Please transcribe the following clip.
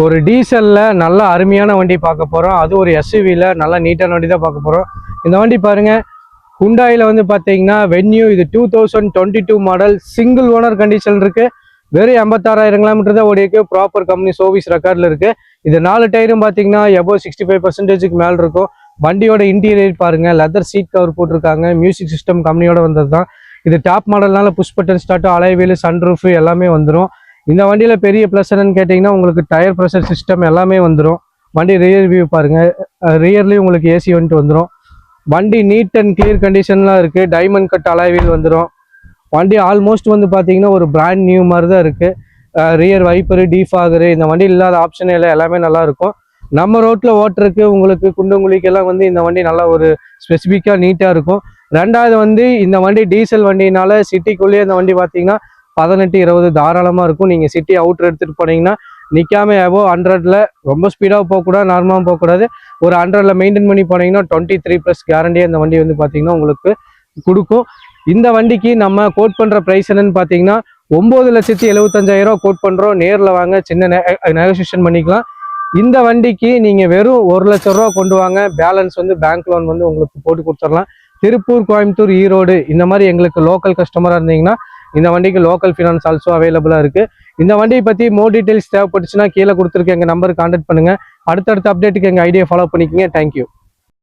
ஒரு டீசல்ல நல்ல அருமையான வண்டி பார்க்க போறோம். அது ஒரு எஸ்யூவில நல்ல நீட்டான வண்டி தான் பார்க்க போறோம். இந்த வண்டி பாருங்க, ஹுண்டாயில வந்து பாத்தீங்கன்னா வென்யூ. இது 2022 மாடல், சிங்கிள் ஓனர் கண்டிஷன் இருக்கு. வெறும் 86,000 கிலோமீட்டர் தான் ஓடிருக்கு. ப்ராப்பர் கம்பெனி சர்வீஸ் ரெக்கார்ட்ல இருக்கு. இது 4 டயரும் பாத்தீங்கன்னா எபோ 65% மேல இருக்கும். வண்டியோட இன்டீரியர் பாருங்க, லெதர் சீட் கவர் போட்டிருக்காங்க. மியூசிக் சிஸ்டம் கம்பெனியோட வந்தது தான். இது டாப் மாடல்னால push button start, alloy wheel, sunroof எல்லாமே வந்துடும். இந்த வண்டியில பெரிய ப்ளஸ் என்னன்னு கேட்டிங்கன்னா, உங்களுக்கு டயர் ப்ரெஷர் சிஸ்டம் எல்லாமே வந்துடும். வண்டி ரியர் வியூ பாருங்க, ரியர்லேயும் உங்களுக்கு ஏசி வந்துட்டு வந்துடும். வண்டி நீட் அண்ட் கிளியர் கண்டிஷன்லாம் இருக்கு. டைமண்ட் கட் அலாய்வீல் வந்துடும். வண்டி ஆல்மோஸ்ட் வந்து பார்த்தீங்கன்னா ஒரு பிராண்ட் நியூ மாதிரி தான் இருக்கு. ரியர் வைப்பரு, டீஃபாகரு, இந்த வண்டி இல்லாத ஆப்ஷனே இல்லை, எல்லாமே நல்லா இருக்கும். நம்ம ரோட்ல ஓட்டுறதுக்கு உங்களுக்கு குண்டுங்குழிக்கெல்லாம் வந்து இந்த வண்டி நல்லா ஒரு ஸ்பெசிஃபிக்காக நீட்டாக இருக்கும். ரெண்டாவது வந்து இந்த வண்டி டீசல் வண்டினால சிட்டிக்குள்ளேயே இந்த வண்டி பார்த்தீங்கன்னா 18-20 தாராளமாக இருக்கும். நீங்கள் சிட்டி அவுட்ரு எடுத்துகிட்டு போனீங்கன்னா நிற்காம எபோ 100ல் ரொம்ப ஸ்பீடாக போகக்கூடாது, நார்மலாக போகக்கூடாது. ஒரு 100ல் மெயின்டைன் பண்ணி போனீங்கன்னா 23+ கேரண்டியாக இந்த வண்டி வந்து பார்த்தீங்கன்னா உங்களுக்கு கொடுக்கும். இந்த வண்டிக்கு நம்ம கோட் பண்ணுற ப்ரைஸ் என்னன்னு பார்த்தீங்கன்னா 9,75,000 கோட் பண்ணுறோம். நேரில் வாங்க, சின்ன நெகோசியேஷன் பண்ணிக்கலாம். இந்த வண்டிக்கு நீங்கள் வெறும் 1 லட்ச ரூபா கொண்டு வாங்க, பேலன்ஸ் வந்து பேங்க் லோன் வந்து உங்களுக்கு போட்டு கொடுத்துடலாம். திருப்பூர், கோயம்புத்தூர், ஈரோடு இந்த மாதிரி எங்களுக்கு லோக்கல் கஸ்டமராக இருந்தீங்கன்னா இந்த வண்டிக்கு லோக்கல் ஃபினான்ஸ் ஆல்சோ அவைலபிளாக இருக்குது. இந்த வண்டியை பற்றி மோர் டீட்டெயில்ஸ் தேவைப்பட்டுச்சுன்னா கீழே கொடுத்துருக்க எங்கள் நம்பருக்கு கான்டாக்ட் பண்ணுங்கள். அடுத்தடுத்த அப்டேட்டுக்கு எங்கள் ஐடியா ஃபாலோ பண்ணிக்கோங்க. தேங்க்யூ.